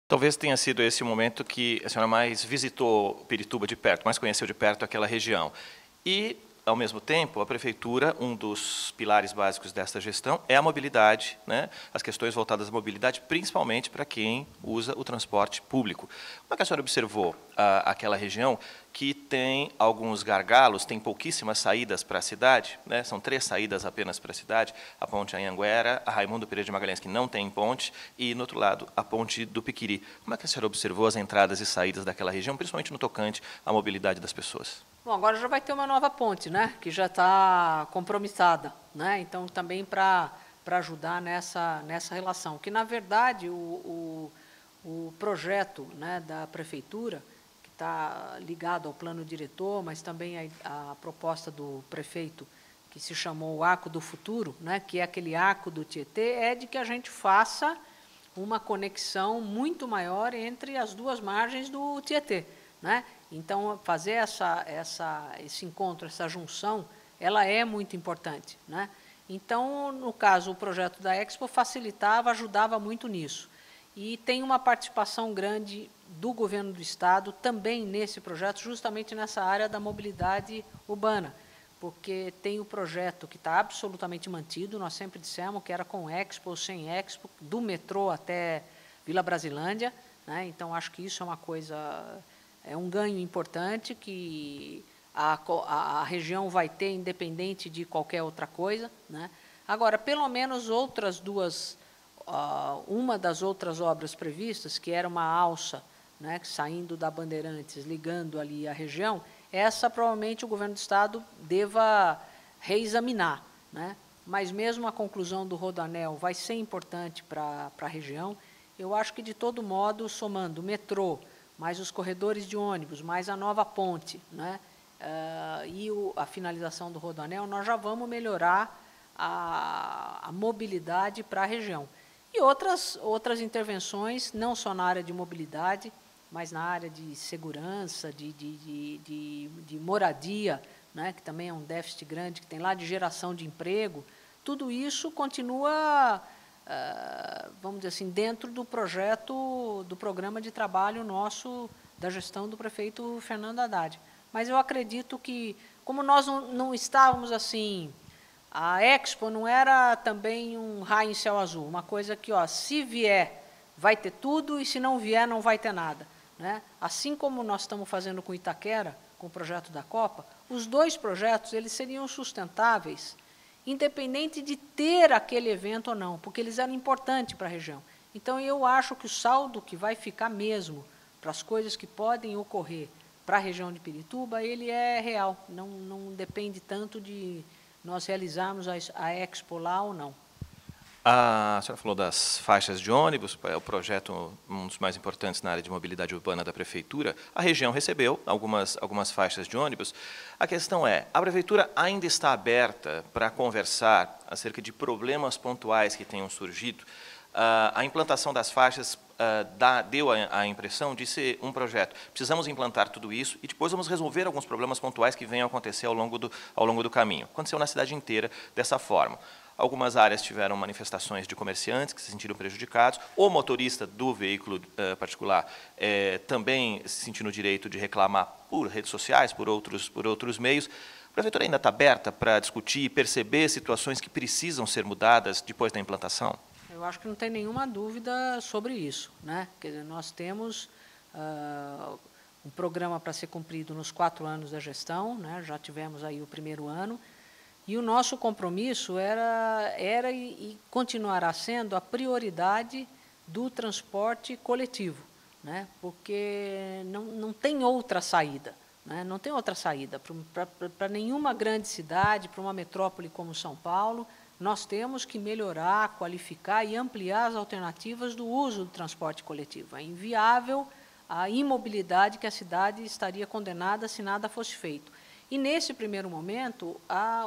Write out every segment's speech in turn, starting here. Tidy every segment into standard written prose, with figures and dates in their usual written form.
Talvez tenha sido esse o momento que a senhora mais visitou Pirituba de perto, mais conheceu de perto aquela região. E, ao mesmo tempo, a Prefeitura, um dos pilares básicos desta gestão é a mobilidade, né? As questões voltadas à mobilidade, principalmente para quem usa o transporte público. Como é que a senhora observou aquela região que tem alguns gargalos, tem pouquíssimas saídas para a cidade, né? São 3 saídas apenas para a cidade, a ponte Anhanguera, a Raimundo Pereira de Magalhães, que não tem ponte, e, no outro lado, a ponte do Piquiri. Como é que a senhora observou as entradas e saídas daquela região, principalmente no tocante à mobilidade das pessoas? Bom, agora já vai ter uma nova ponte, né, que já está compromissada, né, então também para ajudar nessa relação, que na verdade o projeto, né, da Prefeitura, que está ligado ao plano diretor, mas também a proposta do prefeito, que se chamou o Arco do Futuro, né, que é aquele arco do Tietê, é de que a gente faça uma conexão muito maior entre as duas margens do Tietê, né? Então, fazer esse encontro, essa junção, ela é muito importante, né? Então, no caso, o projeto da Expo facilitava, ajudava muito nisso. E tem uma participação grande do governo do Estado também nesse projeto, justamente nessa área da mobilidade urbana, porque tem o projeto que está absolutamente mantido, nós sempre dissemos que era com Expo ou sem Expo, do metrô até Vila Brasilândia, né? Então, acho que isso é uma coisa... É um ganho importante que a região vai ter, independente de qualquer outra coisa, né? Agora, pelo menos outras duas, uma das outras obras previstas, que era uma alça, né, saindo da Bandeirantes, ligando ali a região, essa provavelmente o governo do Estado deva reexaminar, né? Mas mesmo a conclusão do Rodoanel vai ser importante para a região. Eu acho que, de todo modo, somando o metrô, mais os corredores de ônibus, mais a nova ponte, né, e a finalização do Rodoanel, nós já vamos melhorar a mobilidade para a região. E outras intervenções, não só na área de mobilidade, mas na área de segurança, de moradia, né, que também é um déficit grande que tem lá, de geração de emprego, tudo isso continua... vamos dizer assim, dentro do projeto, do programa de trabalho nosso, da gestão do prefeito Fernando Haddad. Mas eu acredito que, como nós não estávamos assim, a Expo não era também um raio em céu azul, uma coisa que, ó, se vier, vai ter tudo, e se não vier, não vai ter nada, né? Assim como nós estamos fazendo com Itaquera, com o projeto da Copa, os 2 projetos eles seriam sustentáveis, independente de ter aquele evento ou não, porque eles eram importantes para a região. Então, eu acho que o saldo que vai ficar mesmo para as coisas que podem ocorrer para a região de Pirituba, ele é real, não depende tanto de nós realizarmos a Expo lá ou não. A senhora falou das faixas de ônibus, é o projeto um dos mais importantes na área de mobilidade urbana da Prefeitura. A região recebeu algumas faixas de ônibus. A questão é, a Prefeitura ainda está aberta para conversar acerca de problemas pontuais que tenham surgido? A implantação das faixas deu a impressão de ser um projeto. Precisamos implantar tudo isso e depois vamos resolver alguns problemas pontuais que venham a acontecer ao longo do caminho. Aconteceu na cidade inteira dessa forma. Algumas áreas tiveram manifestações de comerciantes que se sentiram prejudicados. O motorista do veículo particular também se sentiu no direito de reclamar por redes sociais, por outros meios. A Prefeitura ainda está aberta para discutir e perceber situações que precisam ser mudadas depois da implantação? Eu acho que não tem nenhuma dúvida sobre isso, né? Quer dizer, nós temos um programa para ser cumprido nos 4 anos da gestão, né? Já tivemos aí o primeiro ano, e o nosso compromisso era e continuará sendo a prioridade do transporte coletivo, né? Porque não tem outra saída, né? Não tem outra saída para nenhuma grande cidade, para uma metrópole como São Paulo. Nós temos que melhorar, qualificar e ampliar as alternativas do uso do transporte coletivo. É inviável a imobilidade que a cidade estaria condenada se nada fosse feito. E, nesse primeiro momento,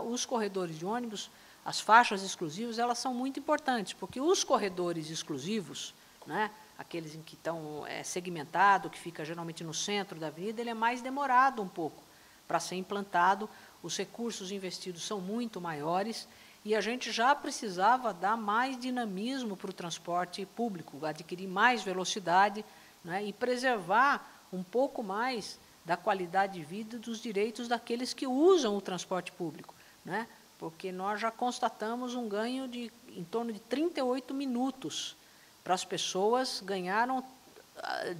os corredores de ônibus, as faixas exclusivas, elas são muito importantes, porque os corredores exclusivos, né, aqueles em que estão segmentados, que fica geralmente no centro da avenida, ele é mais demorado um pouco para ser implantado, os recursos investidos são muito maiores, e a gente já precisava dar mais dinamismo para o transporte público, adquirir mais velocidade, né, e preservar um pouco mais da qualidade de vida e dos direitos daqueles que usam o transporte público, né, porque nós já constatamos um ganho de em torno de 38 minutos para as pessoas, ganharam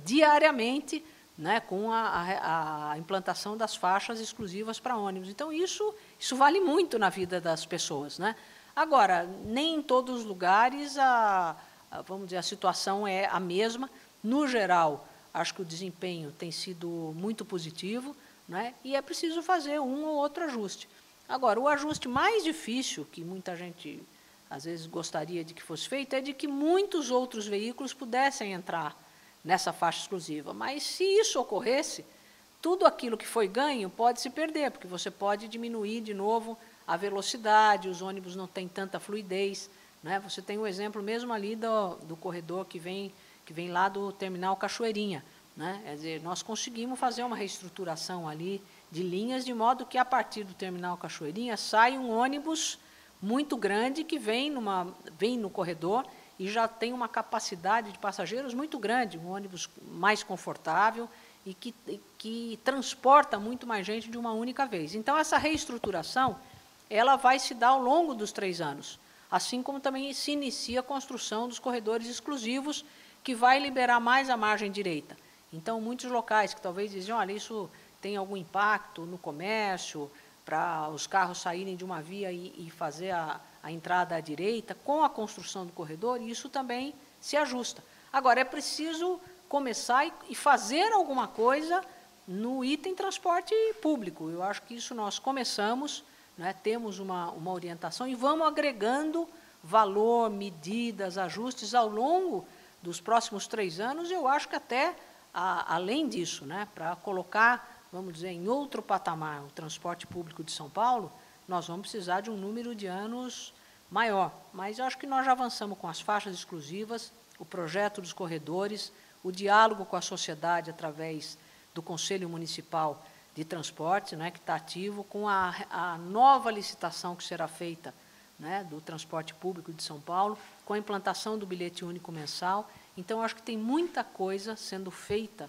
diariamente, né, com a implantação das faixas exclusivas para ônibus. Então, isso vale muito na vida das pessoas, né? Agora, nem em todos os lugares vamos dizer, a situação é a mesma. No geral, acho que o desempenho tem sido muito positivo, né, e é preciso fazer um ou outro ajuste. Agora, o ajuste mais difícil, que muita gente às vezes gostaria de que fosse feito, é de que muitos outros veículos pudessem entrar nessa faixa exclusiva. Mas, se isso ocorresse, tudo aquilo que foi ganho pode se perder, porque você pode diminuir de novo a velocidade, os ônibus não têm tanta fluidez, né? Você tem o exemplo mesmo ali do corredor que vem lá do terminal Cachoeirinha, né? Quer dizer, nós conseguimos fazer uma reestruturação ali de linhas, de modo que, a partir do terminal Cachoeirinha, sai um ônibus muito grande que vem no corredor e já tem uma capacidade de passageiros muito grande, um ônibus mais confortável e que transporta muito mais gente de uma única vez. Então, essa reestruturação ela vai se dar ao longo dos 3 anos, assim como também se inicia a construção dos corredores exclusivos, que vai liberar mais a margem direita. Então, muitos locais que talvez diziam, olha, isso tem algum impacto no comércio, para os carros saírem de uma via e fazer a entrada à direita, com a construção do corredor, isso também se ajusta. Agora, é preciso começar e fazer alguma coisa no item transporte público. Eu acho que isso nós começamos, né, temos uma orientação e vamos agregando valor, medidas, ajustes ao longo dos próximos 3 anos, eu acho que até além disso, né, para colocar, vamos dizer, em outro patamar o transporte público de São Paulo, nós vamos precisar de um número de anos maior. Mas eu acho que nós já avançamos com as faixas exclusivas, o projeto dos corredores, o diálogo com a sociedade através do Conselho Municipal de Transporte, né, que está ativo, com a nova licitação que será feita, né, do transporte público de São Paulo, com a implantação do bilhete único mensal. Então, eu acho que tem muita coisa sendo feita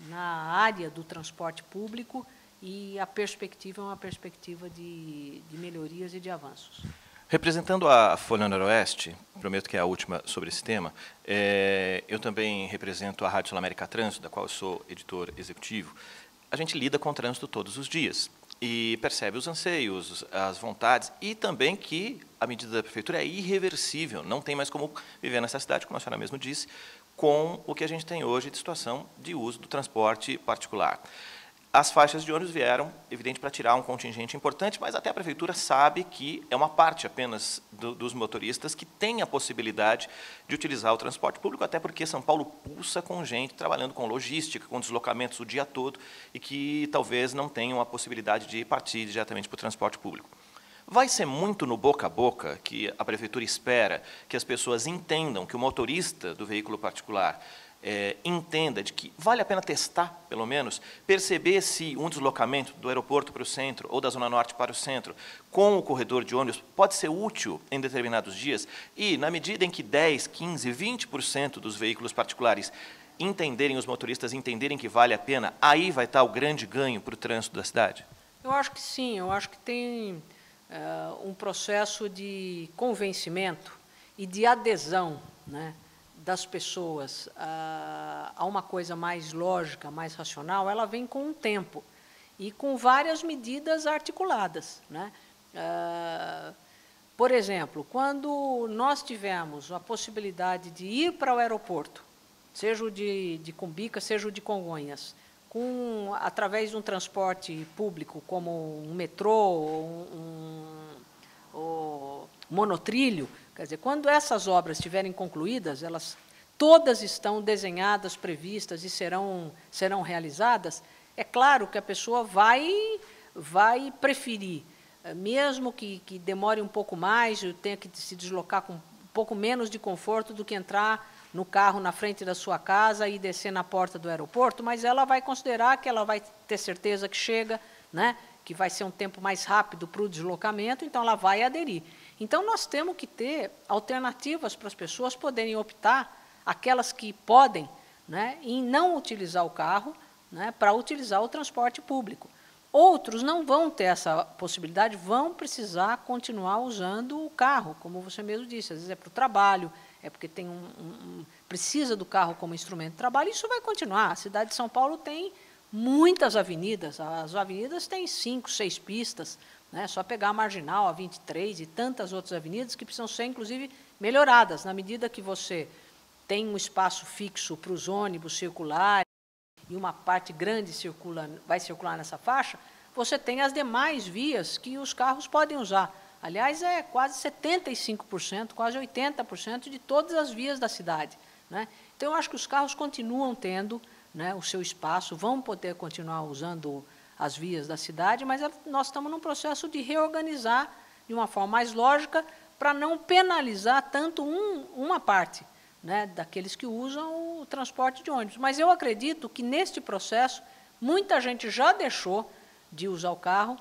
na área do transporte público e a perspectiva é uma perspectiva de melhorias e de avanços. Representando a Folha Noroeste, prometo que é a última sobre esse tema, eu também represento a Rádio Sul América Trânsito, da qual eu sou editor executivo. A gente lida com o trânsito todos os dias e percebe os anseios, as vontades e também que a medida da Prefeitura é irreversível, não tem mais como viver nessa cidade, como a senhora mesmo disse, com o que a gente tem hoje de situação de uso do transporte particular. As faixas de ônibus vieram, evidente, para tirar um contingente importante, mas até a Prefeitura sabe que é uma parte apenas dos motoristas que tem a possibilidade de utilizar o transporte público, até porque São Paulo pulsa com gente trabalhando com logística, com deslocamentos o dia todo, e que talvez não tenham a possibilidade de partir diretamente para o transporte público. Vai ser muito no boca a boca que a Prefeitura espera que as pessoas entendam que o motorista do veículo particular entenda de que vale a pena testar, pelo menos, perceber se um deslocamento do aeroporto para o centro ou da Zona Norte para o centro com o corredor de ônibus pode ser útil em determinados dias e, na medida em que 10%, 15%, 20% dos veículos particulares entenderem, os motoristas entenderem que vale a pena, aí vai estar o grande ganho para o trânsito da cidade? Eu acho que sim, eu acho que tem um processo de convencimento e de adesão, né, das pessoas a uma coisa mais lógica, mais racional, ela vem com um tempo e com várias medidas articuladas, né? Por exemplo, quando nós tivemos a possibilidade de ir para o aeroporto, seja o de Cumbica, seja o de Congonhas, através de um transporte público, como um metrô, um monotrilho, quer dizer, quando essas obras estiverem concluídas, elas todas estão desenhadas, previstas e serão realizadas, é claro que a pessoa vai preferir, mesmo que demore um pouco mais, tenha que se deslocar com um pouco menos de conforto do que entrar no carro na frente da sua casa e descer na porta do aeroporto, mas ela vai considerar que ela vai ter certeza que chega, né, que vai ser um tempo mais rápido para o deslocamento, então ela vai aderir. Então, nós temos que ter alternativas para as pessoas poderem optar, aquelas que podem, né, em não utilizar o carro, né, para utilizar o transporte público. Outros não vão ter essa possibilidade, vão precisar continuar usando o carro, como você mesmo disse, às vezes é para o trabalho, é porque tem precisa do carro como instrumento de trabalho, isso vai continuar. A cidade de São Paulo tem muitas avenidas, as avenidas têm 5, 6 pistas, né, só pegar a Marginal, a 23 e tantas outras avenidas que precisam ser, inclusive, melhoradas, na medida que você tem um espaço fixo para os ônibus circularem, e uma parte grande vai circular nessa faixa, você tem as demais vias que os carros podem usar. Aliás, é quase 75%, quase 80% de todas as vias da cidade, né? Então, eu acho que os carros continuam tendo, né, o seu espaço, vão poder continuar usando as vias da cidade, mas nós estamos num processo de reorganizar de uma forma mais lógica para não penalizar tanto uma parte, né, daqueles que usam o transporte de ônibus. Mas eu acredito que, neste processo, muita gente já deixou de usar o carro.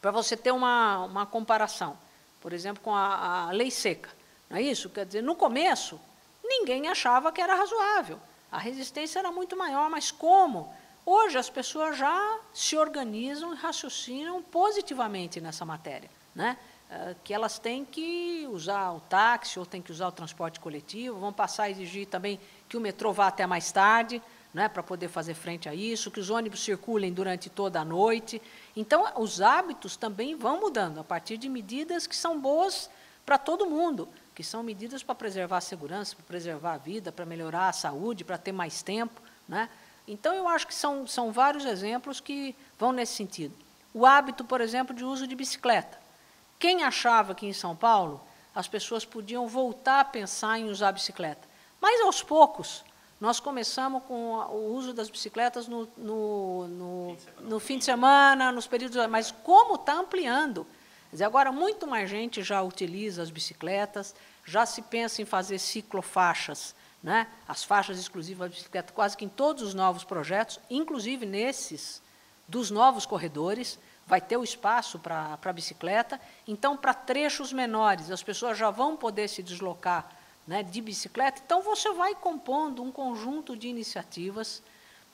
Para você ter uma comparação, por exemplo, com a lei seca, não é isso? Quer dizer, no começo, ninguém achava que era razoável, a resistência era muito maior, mas como? Hoje as pessoas já se organizam e raciocinam positivamente nessa matéria, né? Que elas têm que usar o táxi ou têm que usar o transporte coletivo, vão passar a exigir também que o metrô vá até mais tarde, né, para poder fazer frente a isso, que os ônibus circulem durante toda a noite. Então, os hábitos também vão mudando, a partir de medidas que são boas para todo mundo, que são medidas para preservar a segurança, para preservar a vida, para melhorar a saúde, para ter mais tempo, né? Então, eu acho que são vários exemplos que vão nesse sentido. O hábito, por exemplo, de uso de bicicleta. Quem achava que em São Paulo as pessoas podiam voltar a pensar em usar a bicicleta? Mas, aos poucos, nós começamos com o uso das bicicletas no fim de semana, nos períodos... Mas como está ampliando? Quer dizer, agora, muito mais gente já utiliza as bicicletas, já se pensa em fazer ciclofaixas, né? As faixas exclusivas da bicicleta, quase que em todos os novos projetos, inclusive nesses dos novos corredores, vai ter o espaço para a bicicleta. Então, para trechos menores, as pessoas já vão poder se deslocar, né, de bicicleta. Então, você vai compondo um conjunto de iniciativas,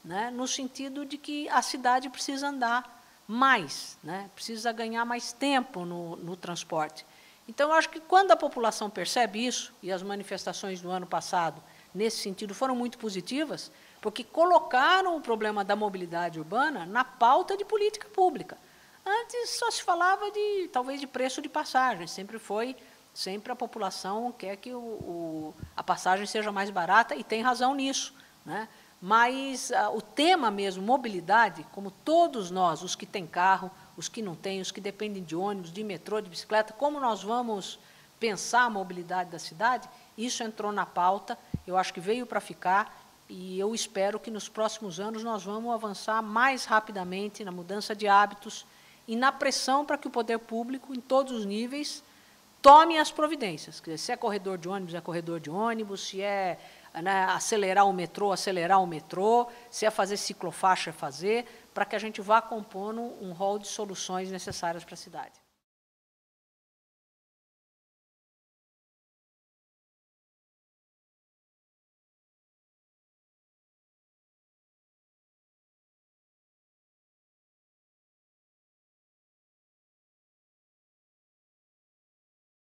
né, no sentido de que a cidade precisa andar mais, né, precisa ganhar mais tempo no transporte. Então, eu acho que quando a população percebe isso, e as manifestações do ano passado, nesse sentido, foram muito positivas, porque colocaram o problema da mobilidade urbana na pauta de política pública. Antes só se falava talvez de preço de passagem, sempre a população quer que a passagem seja mais barata, e tem razão nisso, né? Mas o tema mesmo, mobilidade, como todos nós, os que têm carro, os que não têm, os que dependem de ônibus, de metrô, de bicicleta, como nós vamos pensar a mobilidade da cidade, isso entrou na pauta, eu acho que veio para ficar, e eu espero que nos próximos anos nós vamos avançar mais rapidamente na mudança de hábitos e na pressão para que o poder público, em todos os níveis, tome as providências. Quer dizer, se é corredor de ônibus, é corredor de ônibus, se é, né, acelerar o metrô, se é fazer ciclofaixa, é fazer, para que a gente vá compondo um rol de soluções necessárias para a cidade.